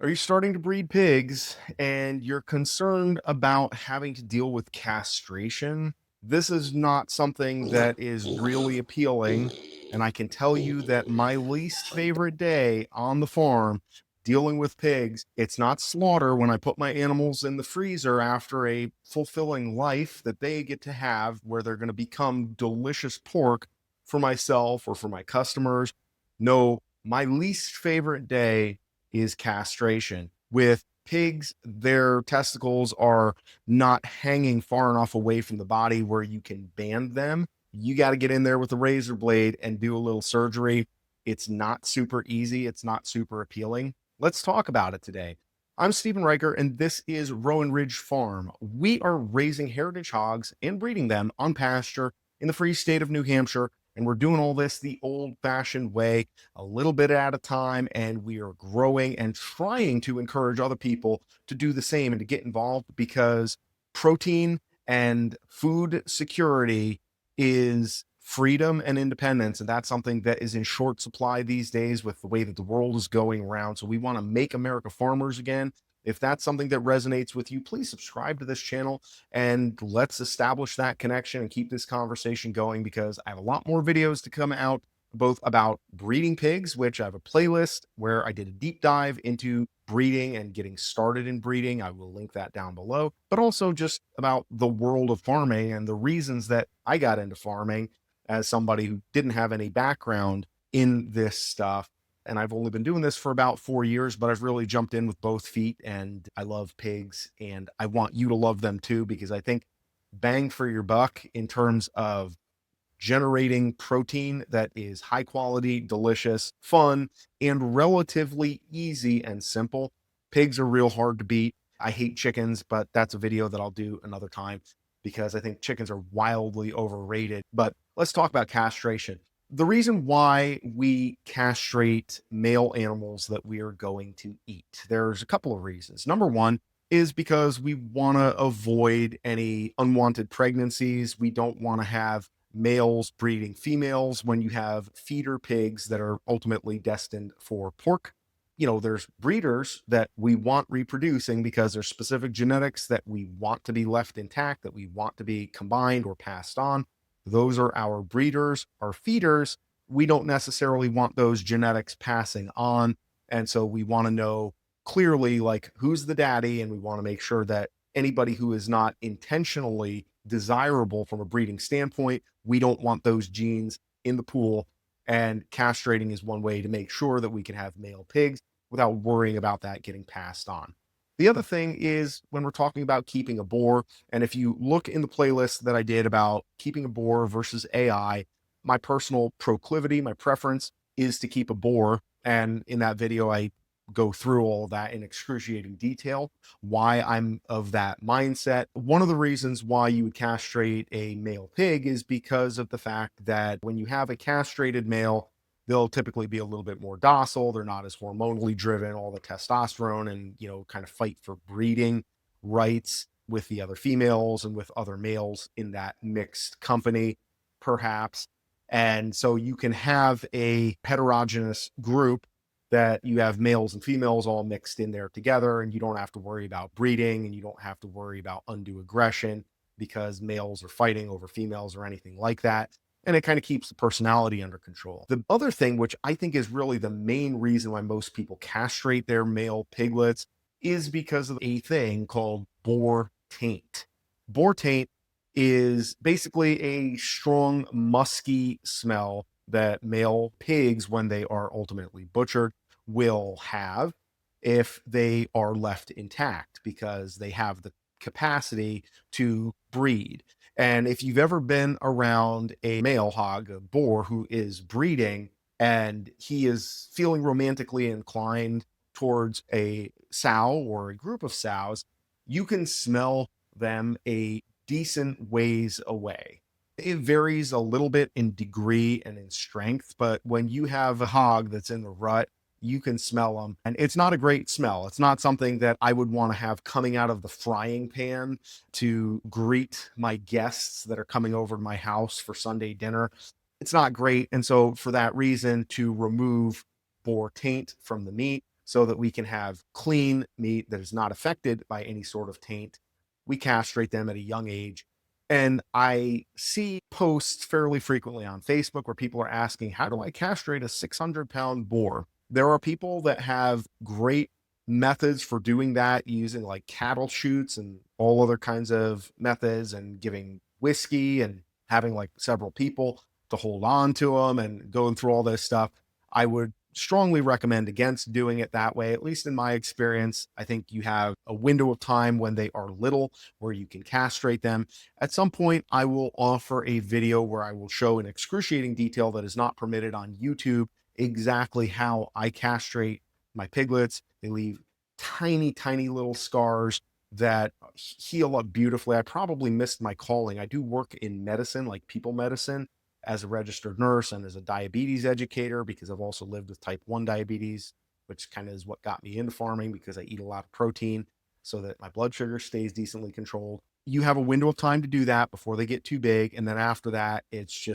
Are you starting to breed pigs and you're concerned about having to deal with castration? This is not something that is really appealing. And I can tell you that my least favorite day on the farm dealing with pigs, it's not slaughter when I put my animals in the freezer after a fulfilling life that they get to have where they're going to become delicious pork for myself or for my customers. No, my least favorite day is castration. With pigs, their testicles are not hanging far enough away from the body where you can band them. You got to get in there with a razor blade and do a little surgery. It's not super easy. It's not super appealing. Let's talk about it today. I'm Stephen Riker, and this is Rowan Ridge Farm. We are raising heritage hogs and breeding them on pasture in the free state of New Hampshire. And we're doing all this the old fashioned way, a little bit at a time. And we are growing and trying to encourage other people to do the same and to get involved because protein and food security is freedom and independence. And that's something that is in short supply these days with the way that the world is going around. So we want to make America farmers again. If that's something that resonates with you, please subscribe to this channel and let's establish that connection and keep this conversation going because I have a lot more videos to come out, both about breeding pigs, which I have a playlist where I did a deep dive into breeding and getting started in breeding. I will link that down below, but also just about the world of farming and the reasons that I got into farming as somebody who didn't have any background in this stuff. And I've only been doing this for about 4 years, but I've really jumped in with both feet and I love pigs and I want you to love them too, because I think bang for your buck in terms of generating protein that is high quality, delicious, fun, and relatively easy and simple. Pigs are real hard to beat. I hate chickens, but that's a video that I'll do another time because I think chickens are wildly overrated. But let's talk about castration. The reason why we castrate male animals that we are going to eat, there's a couple of reasons. Number one is because we want to avoid any unwanted pregnancies. We don't want to have males breeding females when you have feeder pigs that are ultimately destined for pork. There's breeders that we want reproducing because there's specific genetics that we want to be left intact, that we want to be combined or passed on. Those are our breeders. Our feeders, we don't necessarily want those genetics passing on. And so we want to know clearly like who's the daddy, and we want to make sure that anybody who is not intentionally desirable from a breeding standpoint, we don't want those genes in the pool. And castrating is one way to make sure that we can have male pigs without worrying about that getting passed on. The other thing is when we're talking about keeping a boar, and if you look in the playlist that I did about keeping a boar versus AI, my personal proclivity, my preference is to keep a boar. And in that video, I go through all of that in excruciating detail, why I'm of that mindset. One of the reasons why you would castrate a male pig is because of the fact that when you have a castrated male, they'll typically be a little bit more docile. They're not as hormonally driven, all the testosterone and, kind of fight for breeding rights with the other females and with other males in that mixed company, perhaps. And so you can have a heterogeneous group that you have males and females all mixed in there together, and you don't have to worry about breeding and you don't have to worry about undue aggression because males are fighting over females or anything like that. And it kind of keeps the personality under control. The other thing, which I think is really the main reason why most people castrate their male piglets, is because of a thing called boar taint. Boar taint is basically a strong, musky smell that male pigs, when they are ultimately butchered, will have if they are left intact because they have the capacity to breed. And if you've ever been around a male hog, a boar who is breeding, and he is feeling romantically inclined towards a sow or a group of sows, you can smell them a decent ways away. It varies a little bit in degree and in strength, but when you have a hog that's in the rut, you can smell them. And it's not a great smell. It's not something that I would want to have coming out of the frying pan to greet my guests that are coming over to my house for Sunday dinner. It's not great. And so for that reason, to remove boar taint from the meat so that we can have clean meat that is not affected by any sort of taint. We castrate them at a young age. And I see posts fairly frequently on Facebook where people are asking, how do I castrate a 600-pound boar? There are people that have great methods for doing that using like cattle chutes and all other kinds of methods, and giving whiskey and having like several people to hold on to them and going through all this stuff. I would strongly recommend against doing it that way, at least in my experience. I think you have a window of time when they are little where you can castrate them. At some point, I will offer a video where I will show in excruciating detail that is not permitted on YouTube exactly how I castrate my piglets. They leave tiny, tiny little scars that heal up beautifully. I probably missed my calling. I do work in medicine, like people medicine, as a registered nurse and as a diabetes educator, because I've also lived with type 1 diabetes, which kind of is what got me into farming, because I eat a lot of protein so that my blood sugar stays decently controlled. You have a window of time to do that before they get too big. And then after that, it's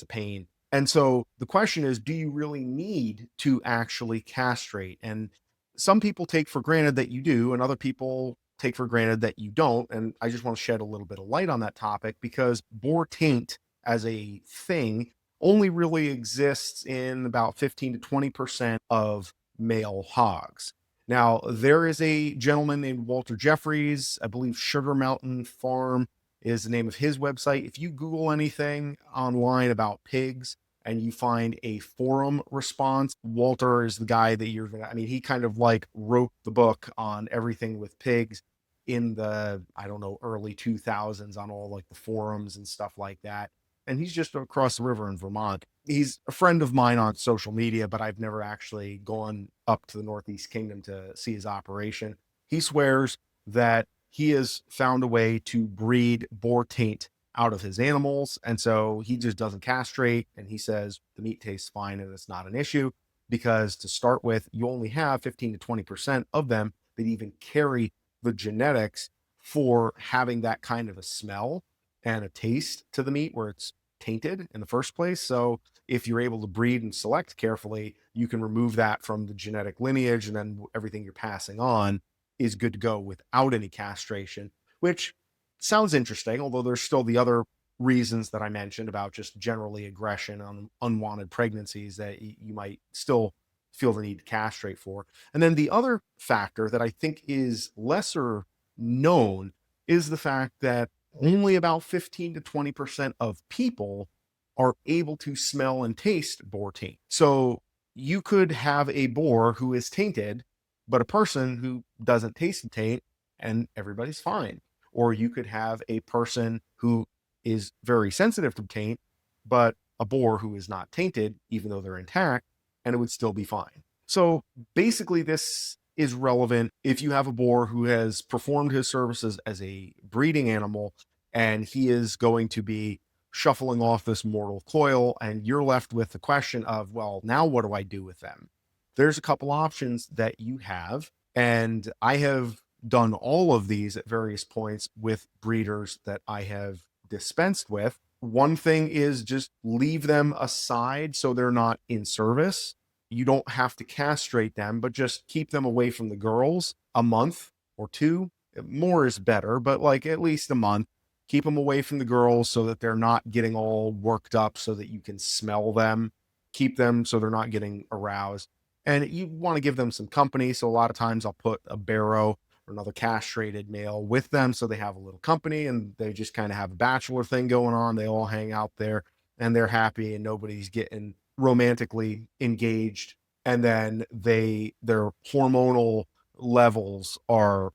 a pain. And so the question is, do you really need to actually castrate? And some people take for granted that you do, and other people take for granted that you don't. And I just want to shed a little bit of light on that topic, because boar taint as a thing only really exists in about 15 to 20% of male hogs. Now, there is a gentleman named Walter Jeffries, I believe Sugar Mountain Farm is the name of his website. If you Google anything online about pigs and you find a forum response, Walter is the guy that you're gonna, I mean, he kind of like wrote the book on everything with pigs in the, I don't know, early 2000s, on all like the forums and stuff like that. And he's just across the river in Vermont. He's a friend of mine on social media, but I've never actually gone up to the Northeast Kingdom to see his operation. He swears that he has found a way to breed boar taint out of his animals. And so he just doesn't castrate. And he says the meat tastes fine and it's not an issue, because to start with, you only have 15 to 20% of them that even carry the genetics for having that kind of a smell and a taste to the meat where it's tainted in the first place. So if you're able to breed and select carefully, you can remove that from the genetic lineage, and then everything you're passing on is good to go without any castration, which sounds interesting, although there's still the other reasons that I mentioned about just generally aggression on unwanted pregnancies that you might still feel the need to castrate for. And then the other factor that I think is lesser known is the fact that only about 15 to 20% of people are able to smell and taste boar taint. So you could have a boar who is tainted, but a person who doesn't taste the taint, and everybody's fine. Or you could have a person who is very sensitive to taint, but a boar who is not tainted, even though they're intact, and it would still be fine. So basically, this is relevant if you have a boar who has performed his services as a breeding animal and he is going to be shuffling off this mortal coil, and you're left with the question of, well, now what do I do with them? There's a couple options that you have, and I have done all of these at various points with breeders that I have dispensed with. One thing is just leave them aside so they're not in service. You don't have to castrate them, but just keep them away from the girls a month or two. More is better, but like at least a month. Keep them away from the girls so that they're not getting all worked up, so that you can smell them. Keep them so they're not getting aroused. And you want to give them some company. So a lot of times I'll put a barrow or another castrated male with them so they have a little company, and they just kind of have a bachelor thing going on. They all hang out there and they're happy and nobody's getting romantically engaged. And then their hormonal levels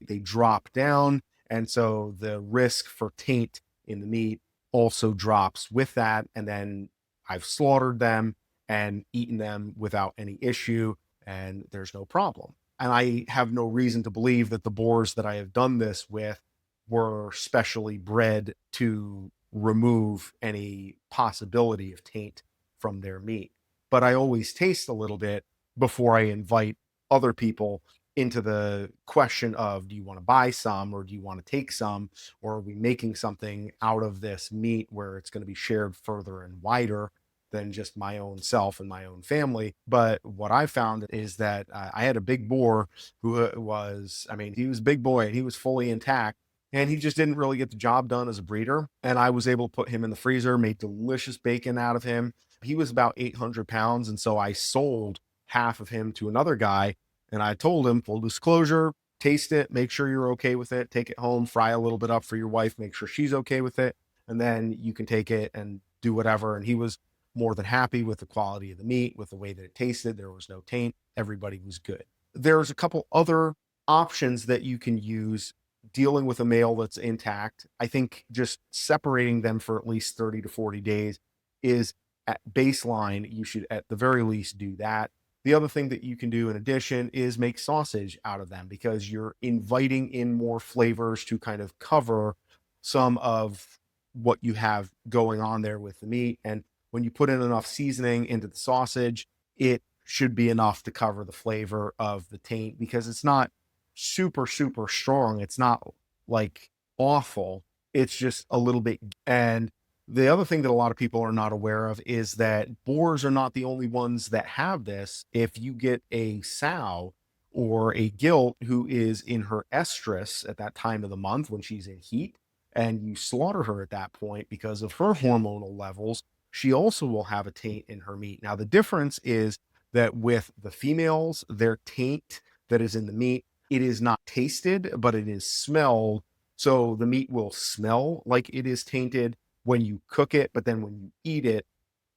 they drop down, and so the risk for taint in the meat also drops with that. And then I've slaughtered them and eaten them without any issue, and there's no problem. And I have no reason to believe that the boars that I have done this with were specially bred to remove any possibility of taint from their meat. But I always taste a little bit before I invite other people into the question of, do you want to buy some, or do you want to take some, or are we making something out of this meat where it's going to be shared further and wider than just my own self and my own family. But what I found is that I had a big boar who was, I mean, he was a big boy and he was fully intact. And he just didn't really get the job done as a breeder. And I was able to put him in the freezer, made delicious bacon out of him. He was about 800 pounds. And so I sold half of him to another guy. And I told him, full disclosure, taste it, make sure you're okay with it, take it home, fry a little bit up for your wife, make sure she's okay with it. And then you can take it and do whatever. And he was more than happy with the quality of the meat, with the way that it tasted. There was no taint. Everybody was good. There's a couple other options that you can use dealing with a male that's intact. I think just separating them for at least 30 to 40 days is at baseline. You should at the very least do that. The other thing that you can do in addition is make sausage out of them, because you're inviting in more flavors to kind of cover some of what you have going on there with the meat. And when you put in enough seasoning into the sausage, it should be enough to cover the flavor of the taint, because it's not super, super strong. It's not like awful. It's just a little bit. And the other thing that a lot of people are not aware of is that boars are not the only ones that have this. If you get a sow or a gilt who is in her estrus at that time of the month when she's in heat, and you slaughter her at that point because of her hormonal levels, she also will have a taint in her meat. Now, the difference is that with the females, their taint that is in the meat, it is not tasted, but it is smelled. So the meat will smell like it is tainted when you cook it, but then when you eat it,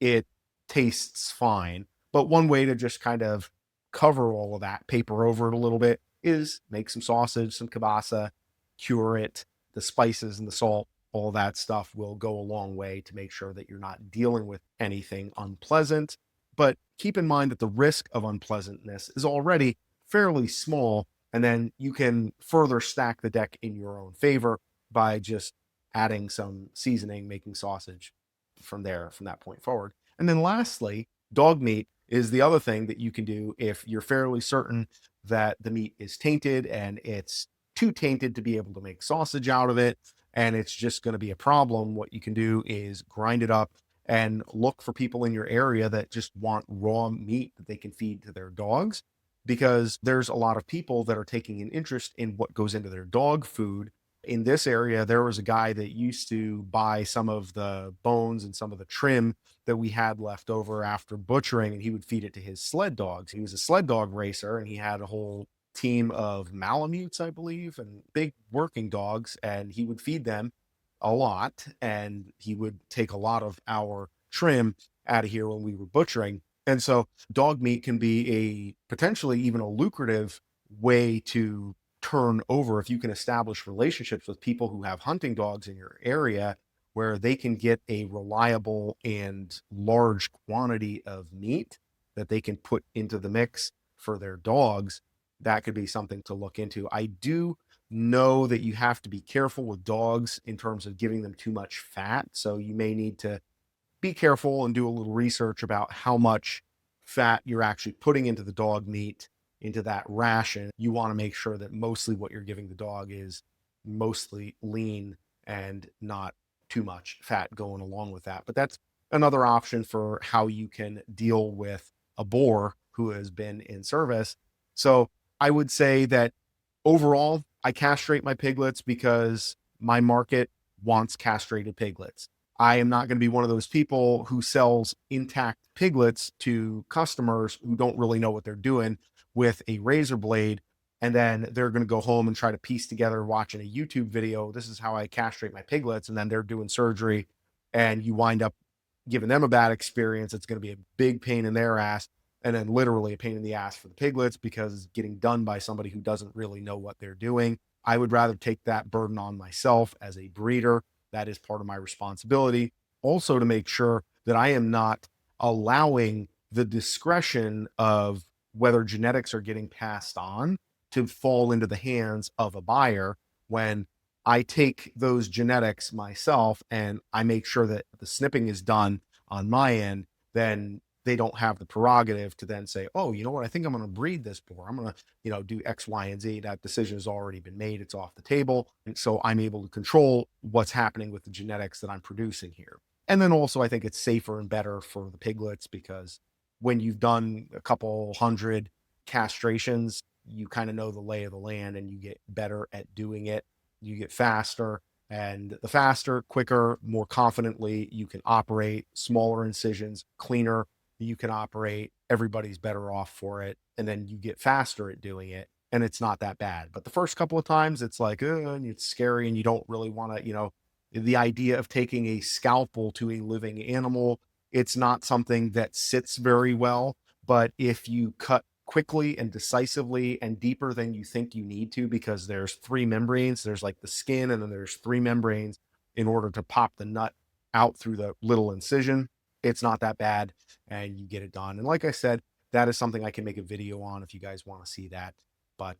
it tastes fine. But one way to just kind of cover all of that, paper over it a little bit, is make some sausage, some kielbasa, cure it. The spices and the salt, all that stuff will go a long way to make sure that you're not dealing with anything unpleasant. But keep in mind that the risk of unpleasantness is already fairly small. And then you can further stack the deck in your own favor by just adding some seasoning, making sausage from there, from that point forward. And then lastly, dog meat is the other thing that you can do if you're fairly certain that the meat is tainted and it's too tainted to be able to make sausage out of it, and it's just going to be a problem. What you can do is grind it up and look for people in your area that just want raw meat that they can feed to their dogs, because there's a lot of people that are taking an interest in what goes into their dog food. In this area, there was a guy that used to buy some of the bones and some of the trim that we had left over after butchering, and he would feed it to his sled dogs. He was a sled dog racer, and he had a whole team of Malamutes, I believe, and big working dogs, and he would feed them a lot, and he would take a lot of our trim out of here when we were butchering. And so dog meat can be a potentially even a lucrative way to turn over if you can establish relationships with people who have hunting dogs in your area, where they can get a reliable and large quantity of meat that they can put into the mix for their dogs. That could be something to look into. I do know that you have to be careful with dogs in terms of giving them too much fat. So you may need to be careful and do a little research about how much fat you're actually putting into the dog meat, into that ration. You want to make sure that mostly what you're giving the dog is mostly lean and not too much fat going along with that. But that's another option for how you can deal with a boar who has been in service. So I would say that overall, I castrate my piglets because my market wants castrated piglets. I am not going to be one of those people who sells intact piglets to customers who don't really know what they're doing with a razor blade. And then they're going to go home and try to piece together watching a YouTube video. This is how I castrate my piglets. And then they're doing surgery and you wind up giving them a bad experience. It's going to be a big pain in their ass. And then literally a pain in the ass for the piglets because it's getting done by somebody who doesn't really know what they're doing. I would rather take that burden on myself as a breeder. That is part of my responsibility. Also, to make sure that I am not allowing the discretion of whether genetics are getting passed on to fall into the hands of a buyer when I take those genetics myself and I make sure that the snipping is done on my end. Then they don't have the prerogative to then say, oh, you know what, I think I'm going to breed this boar. I'm going to, do X, Y, and Z. That decision has already been made. It's off the table. And so I'm able to control what's happening with the genetics that I'm producing here. And then also, I think it's safer and better for the piglets because when you've done a couple hundred castrations, you kind of know the lay of the land and you get better at doing it. You get faster, and the faster, quicker, more confidently you can operate, smaller incisions, cleaner you can operate. Everybody's better off for it. And then you get faster at doing it. And it's not that bad. But the first couple of times, it's like, and it's scary and you don't really want to, the idea of taking a scalpel to a living animal, it's not something that sits very well. But if you cut quickly and decisively and deeper than you think you need to, because there's three membranes, there's like the skin and then there's three membranes in order to pop the nut out through the little incision, it's not that bad and you get it done. And like I said, that is something I can make a video on if you guys want to see that. But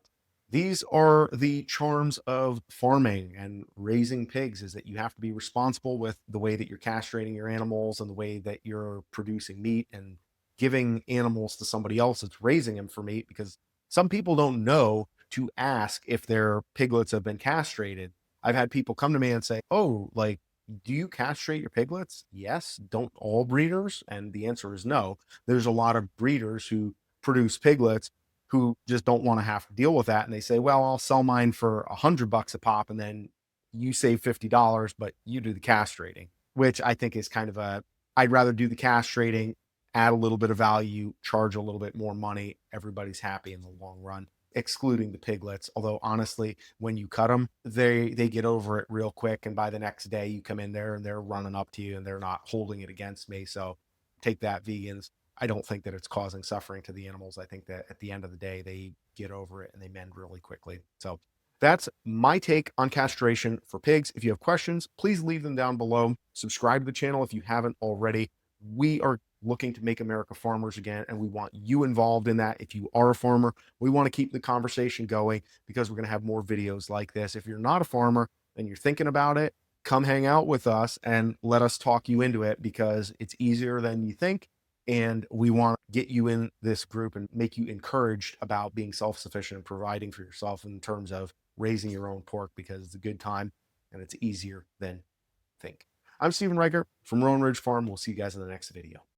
these are the charms of farming and raising pigs, is that you have to be responsible with the way that you're castrating your animals and the way that you're producing meat and giving animals to somebody else that's raising them for meat, because some people don't know to ask if their piglets have been castrated. I've had people come to me and say, oh, like, do you castrate your piglets? Yes. Don't all breeders? And the answer is no. There's a lot of breeders who produce piglets who just don't want to have to deal with that. And they say, well, I'll sell mine for $100 a pop. And then you save $50, but you do the castrating, which I think is kind of I'd rather do the castrating, add a little bit of value, charge a little bit more money. Everybody's happy in the long run, excluding the piglets. Although honestly, when you cut them, they get over it real quick. And by the next day you come in there and they're running up to you and they're not holding it against me. So take that, vegans. I don't think that it's causing suffering to the animals. I think that at the end of the day, they get over it and they mend really quickly. So that's my take on castration for pigs. If you have questions, please leave them down below. Subscribe to the channel if you haven't already. We are looking to make America farmers again, and we want you involved in that. If you are a farmer, we want to keep the conversation going because we're going to have more videos like this. If you're not a farmer and you're thinking about it, come hang out with us and let us talk you into it, because it's easier than you think. And we want to get you in this group and make you encouraged about being self-sufficient and providing for yourself in terms of raising your own pork, because it's a good time and it's easier than think. I'm Stephen Riker from Rowan Ridge Farm. We'll see you guys in the next video.